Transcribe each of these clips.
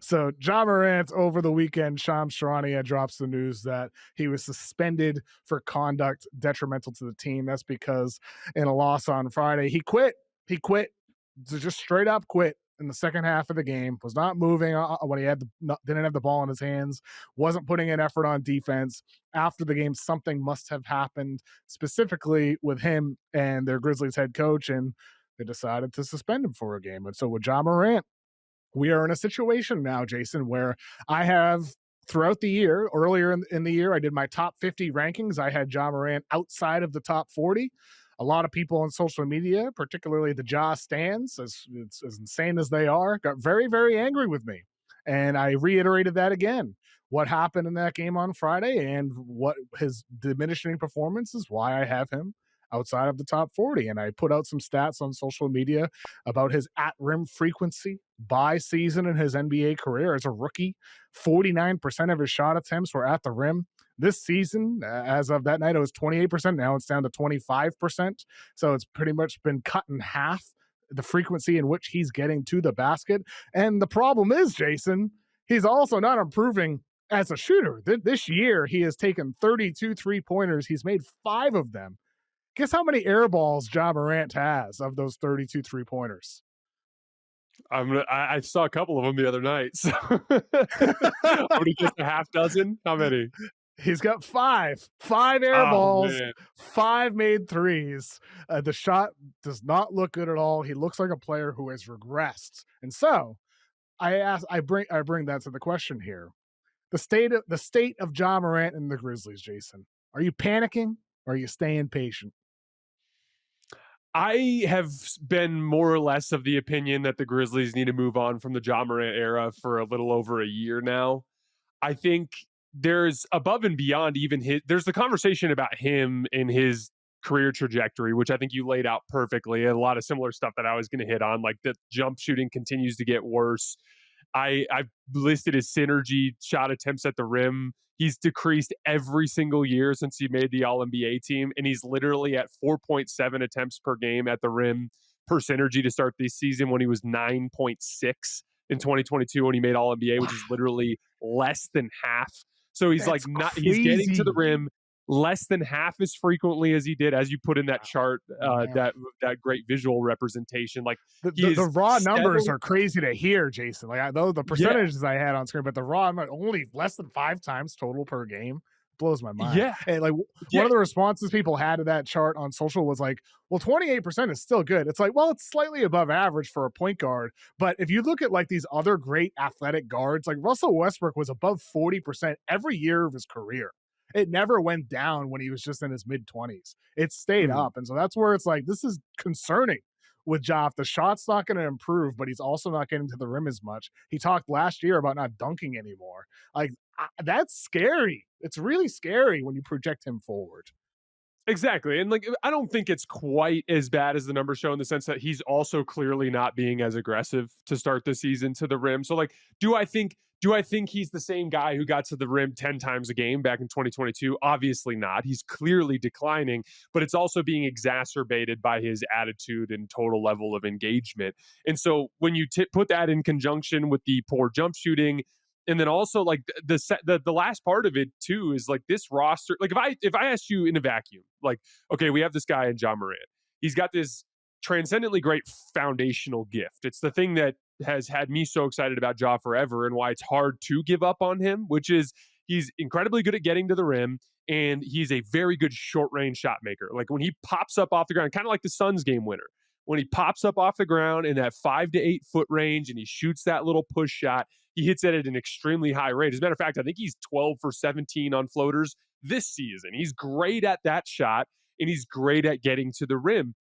So Ja Morant over the weekend, Shams Charania drops the news that he was suspended for conduct detrimental to the team. That's because in a loss on Friday, he quit. He quit, just straight up quit in the second half of the game. Was not moving when he didn't have the ball in his hands. Wasn't putting an effort on defense. After the game, something must have happened specifically with him and their Grizzlies head coach, and they decided to suspend him for a game. And so with Ja Morant, we are in a situation now, Jason, where I have throughout the year, earlier in the year, I did my top 50 rankings. I had Ja Morant outside of the top 40. A lot of people on social media, particularly the Ja stands, as insane as they are, got very, very angry with me. And I reiterated that again. What happened in that game on Friday and what his diminishing performance is why I have him outside of the top 40. And I put out some stats on social media about his at rim frequency by season in his NBA career as a rookie. 49% of his shot attempts were at the rim. This season, as of that night, it was 28%. Now it's down to 25%. So it's pretty much been cut in half, the frequency in which he's getting to the basket. And the problem is, Jason, he's also not improving as a shooter. This year, he has taken 32 3-pointers. He's made 5 of them. Guess how many air balls Ja Morant has of those 32 3-pointers? I saw a couple of them the other night. So I'm gonna guess a half dozen. How many? He's got 5 air Oh balls, man. 5 made threes. The shot does not look good at all. He looks like a player who has regressed. And so I bring that to the question here. The state of Ja Morant and the Grizzlies, Jason. Are you panicking or are you staying patient? I have been more or less of the opinion that the Grizzlies need to move on from the Ja Morant era for a little over a year now. I think there's above and beyond even there's the conversation about him and his career trajectory, which I think you laid out perfectly. A lot of similar stuff that I was going to hit on, like the jump shooting continues to get worse. I've listed his synergy shot attempts at the rim. He's decreased every single year since he made the All NBA team, and he's literally at 4.7 attempts per game at the rim per synergy to start this season when he was 9.6 in 2022 when he made All NBA, which is literally less than half. So he's like That's not he's getting to the crazy. rim less than half as frequently as he did, as you put in that chart, Yeah. that great visual representation. Like the, he the, the is raw numbers steadily, are crazy to hear, Jason. Like I know the yeah, percentages I had on screen, but the raw only less than 5 times total per game blows my mind. yeah, And like one yeah. of the responses people had to that chart on social was like, "Well, 28% is still good." It's like, well, it's slightly above average for a point guard, but if you look at like these other great athletic guards, like Russell Westbrook was above 40% every year of his career. It never went down when he was just in his mid 20s. It stayed Mhm. up. And so that's where it's like, this is concerning with Joff. The shot's not going to improve, but he's also not getting to the rim as much. He talked last year about not dunking anymore. Like, that's scary. It's really scary when you project him forward. Exactly. And like I don't think it's quite as bad as the numbers show in the sense that he's also clearly not being as aggressive to start the season to the rim. So like do I think he's the same guy who got to the rim 10 times a game back in 2022? Obviously not. He's clearly declining, but it's also being exacerbated by his attitude and total level of engagement. And so when you put that in conjunction with the poor jump shooting, and then also like the last part of it too is like this roster. Like if I asked you in a vacuum, like okay, we have this guy in Ja Morant. He's got this transcendently great foundational gift. It's the thing that has had me so excited about Ja forever and why it's hard to give up on him, which is he's incredibly good at getting to the rim and he's a very good short range shot maker. Like when he pops up off the ground, kind of like the Suns game winner. When he pops up off the ground in that 5 to 8 foot range and he shoots that little push shot, he hits it at an extremely high rate. As a matter of fact, I think he's 12 for 17 on floaters this season. He's great at that shot and he's great at getting to the rim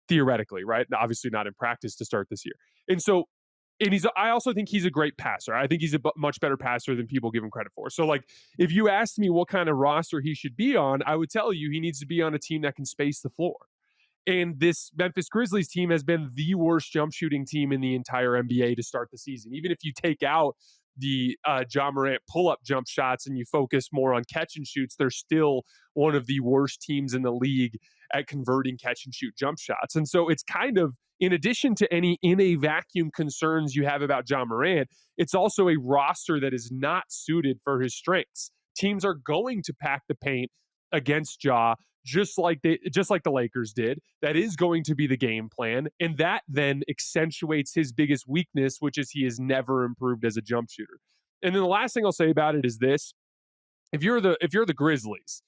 theoretically, right? Obviously not in practice to start this year. And so I also think he's a great passer. I think he's a much better passer than people give him credit for. So like if you asked me what kind of roster he should be on, I would tell you he needs to be on a team that can space the floor. And this Memphis Grizzlies team has been the worst jump shooting team in the entire NBA to start the season. Even if you take out the Ja Morant pull-up jump shots and you focus more on catch and shoots, they're still one of the worst teams in the league at converting catch and shoot jump shots. And so it's kind of, in addition to any in a vacuum concerns you have about Ja Morant, it's also a roster that is not suited for his strengths. Teams are going to pack the paint against Ja, just like the Lakers did. That is going to be the game plan, and that then accentuates his biggest weakness, which is he has never improved as a jump shooter. And then the last thing I'll say about it is this: if you're the Grizzlies,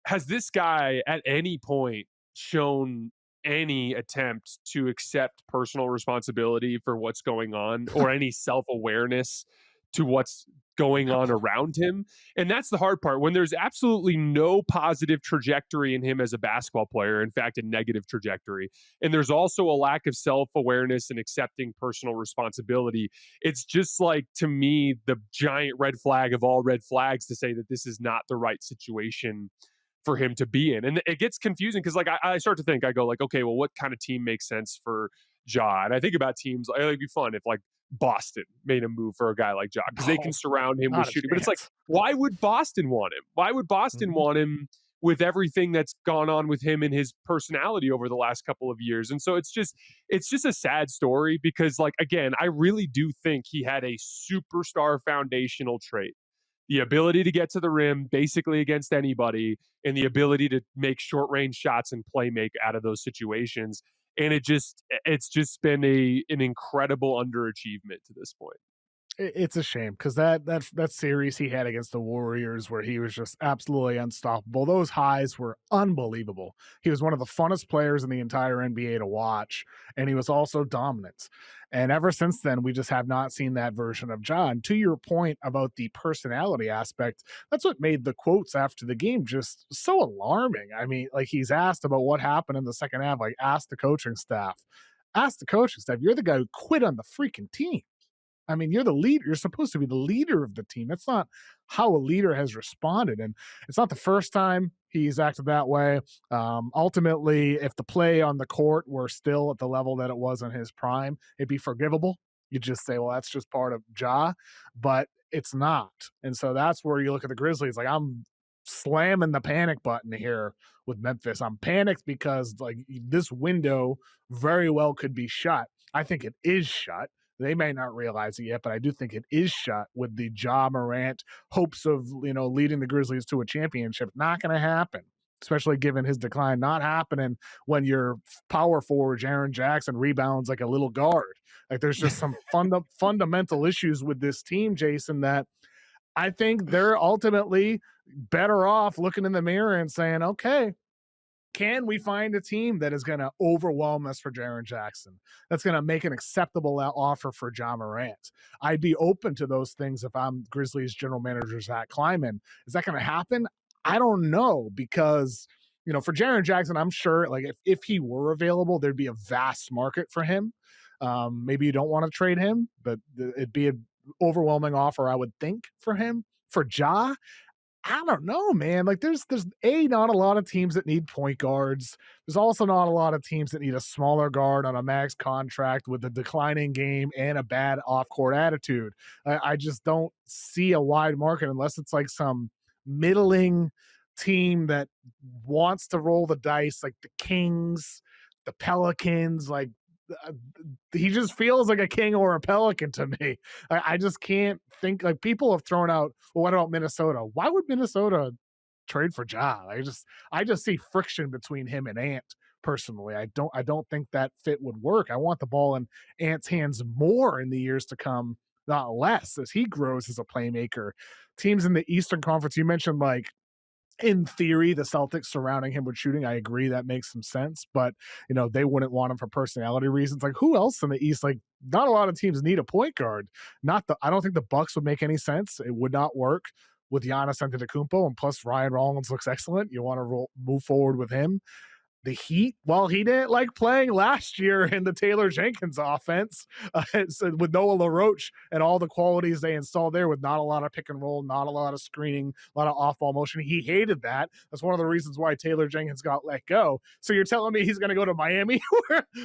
has this guy at any point shown any attempt to accept personal responsibility for what's going on or any self-awareness to what's going on around him? And that's the hard part, when there's absolutely no positive trajectory in him as a basketball player, in fact a negative trajectory, and there's also a lack of self-awareness and accepting personal responsibility. It's just like, to me, the giant red flag of all red flags to say that this is not the right situation for him to be in. And it gets confusing because, like, I start to think, I go like, okay, well, what kind of team makes sense for Ja? And I think about teams like, it'd be fun if like Boston made a move for a guy like Ja because they can No, surround him with not a shooting. But it's like, chance. why would Boston want him? Why would Boston Mhm. want him with everything that's gone on with him and his personality over the last couple of years? And so it's just a sad story because, like, again, I really do think he had a superstar foundational trait: the ability to get to the rim basically against anybody, and the ability to make short range shots and play make out of those situations. And it's just been an incredible underachievement to this point. It's a shame because that series he had against the Warriors where he was just absolutely unstoppable. Those highs were unbelievable. He was one of the funnest players in the entire NBA to watch, and he was also dominant. And ever since then, we just have not seen that version of John. To your point about the personality aspect, that's what made the quotes after the game just so alarming. I mean, like, he's asked about what happened in the second half, like, ask the coaching staff. Ask the coaching staff. You're the guy who quit on the freaking team. I mean, you're the leader. You're supposed to be the leader of the team. That's not how a leader has responded. And it's not the first time he's acted that way. Ultimately, if the play on the court were still at the level that it was in his prime, it'd be forgivable. You just say, well, that's just part of Ja, but it's not. And so that's where you look at the Grizzlies. Like, I'm slamming the panic button here with Memphis. I'm panicked because, like, this window very well could be shut. I think it is shut. They may not realize it yet, but I do think it is shut with the Ja Morant hopes of, leading the Grizzlies to a championship. Not going to happen, especially given his decline. Not happening when your power forward, Jaren Jackson, rebounds like a little guard. Like, there's just some fundamental issues with this team, Jason, that I think they're ultimately better off looking in the mirror and saying, okay, can we find a team that is going to overwhelm us for Jaren Jackson? That's going to make an acceptable offer for Ja Morant. I'd be open to those things if I'm Grizzlies general manager Zach Kleiman. Is that going to happen? I don't know because, for Jaren Jackson, I'm sure, like, if he were available, there'd be a vast market for him. Maybe you don't want to trade him, but it'd be an overwhelming offer, I would think, for him. For Ja, I don't know, man. Like, there's not a lot of teams that need point guards. There's also not a lot of teams that need a smaller guard on a max contract with a declining game and a bad off court attitude. I just don't see a wide market unless it's like some middling team that wants to roll the dice, like the Kings, the Pelicans. Like, uh, he just feels like a king or a pelican to me. I just can't think, like, people have thrown out, well, what about Minnesota? Why would Minnesota trade for Ja? I just see friction between him and Ant personally. I don't think that fit would work. I want the ball in Ant's hands more in the years to come, not less, as he grows as a playmaker. Teams in the Eastern Conference, you mentioned, like, in theory, the Celtics surrounding him with shooting, I agree that makes some sense, but they wouldn't want him for personality reasons. Like, who else in the East? Like, not a lot of teams need a point guard. I don't think the Bucks would make any sense. It would not work with Giannis Antetokounmpo, and plus Ryan Rollins looks excellent. You want to move forward with him. the Heat, while he didn't like playing last year in the Taylor Jenkins offense, so with Noah LaRoche and all the qualities they installed there, with not a lot of pick and roll, not a lot of screening, a lot of off ball motion. He hated that. That's one of the reasons why Taylor Jenkins got let go. So you're telling me he's going to go to Miami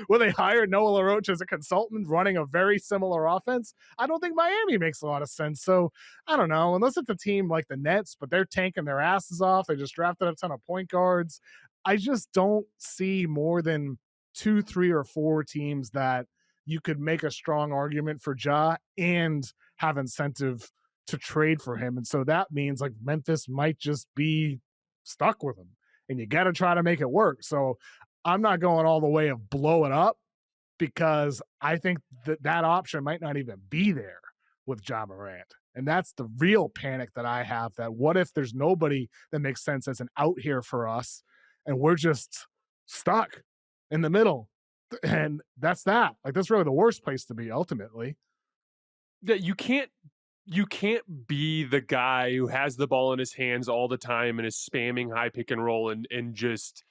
where they hired Noah LaRoche as a consultant running a very similar offense? I don't think Miami makes a lot of sense. So I don't know, unless it's a team like the Nets, but they're tanking their asses off. They just drafted a ton of point guards. I just don't see more than two, three, or four teams that you could make a strong argument for Ja and have incentive to trade for him. And so that means like Memphis might just be stuck with him. And you got to try to make it work. So I'm not going all the way of blow it up because I think that that option might not even be there with Ja Morant. And that's the real panic that I have, that what if there's nobody that makes sense as an out here for us and we're just stuck in the middle? And that's that. Like, that's really the worst place to be ultimately. That you can't be the guy who has the ball in his hands all the time and is spamming high pick and roll and just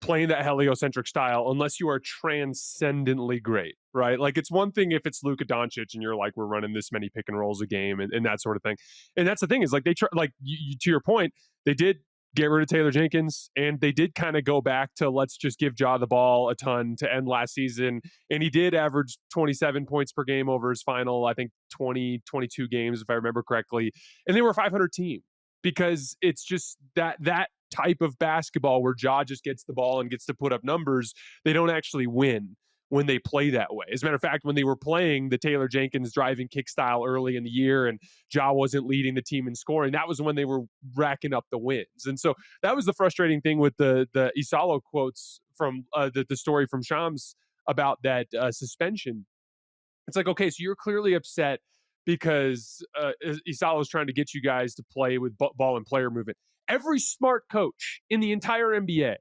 playing that heliocentric style unless you are transcendently great, right? Like it's one thing if it's Luka Doncic and you're like, we're running this many pick and rolls a game and that sort of thing. And that's the thing is like they try, like to your point, they did get rid of Taylor Jenkins and they did kind of go back to let's just give Ja the ball a ton to end last season. And he did average 27 points per game over his final, I think 22 games, if I remember correctly. And they were a 500 team because it's just that type of basketball where Ja just gets the ball and gets to put up numbers. They don't actually win when they play that way. As a matter of fact, when they were playing the Taylor Jenkins driving kick style early in the year and Ja wasn't leading the team in scoring, that was when they were racking up the wins. And so that was the frustrating thing with the Isalo quotes from the story from Shams about that suspension. It's like, okay, so you're clearly upset because Isalo is trying to get you guys to play with ball and player movement. Every smart coach in the entire NBA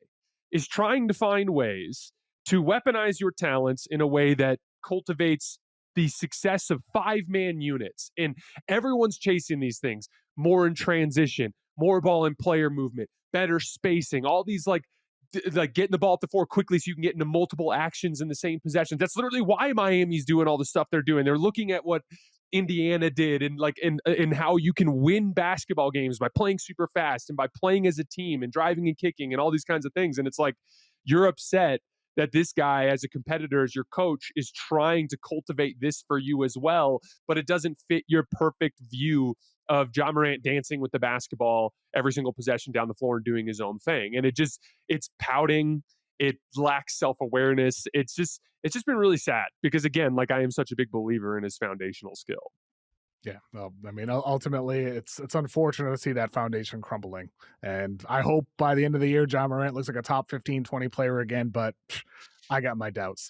is trying to find ways to weaponize your talents in a way that cultivates the success of five-man units. And everyone's chasing these things more in transition, more ball and player movement, better spacing, all these like getting the ball at the floor quickly so you can get into multiple actions in the same possession. That's literally why Miami's doing all the stuff they're doing. They're looking at what Indiana did and like in how you can win basketball games by playing super fast and by playing as a team and driving and kicking and all these kinds of things. And it's like you're upset that this guy as a competitor, as your coach, is trying to cultivate this for you as well, but it doesn't fit your perfect view of Ja Morant dancing with the basketball every single possession down the floor and doing his own thing. And it's pouting. It lacks self-awareness. It's just been really sad because again, like I am such a big believer in his foundational skill. Yeah, well, I mean, ultimately, it's unfortunate to see that foundation crumbling, and I hope by the end of the year, Ja Morant looks like a top 15, 20 player again. But I got my doubts.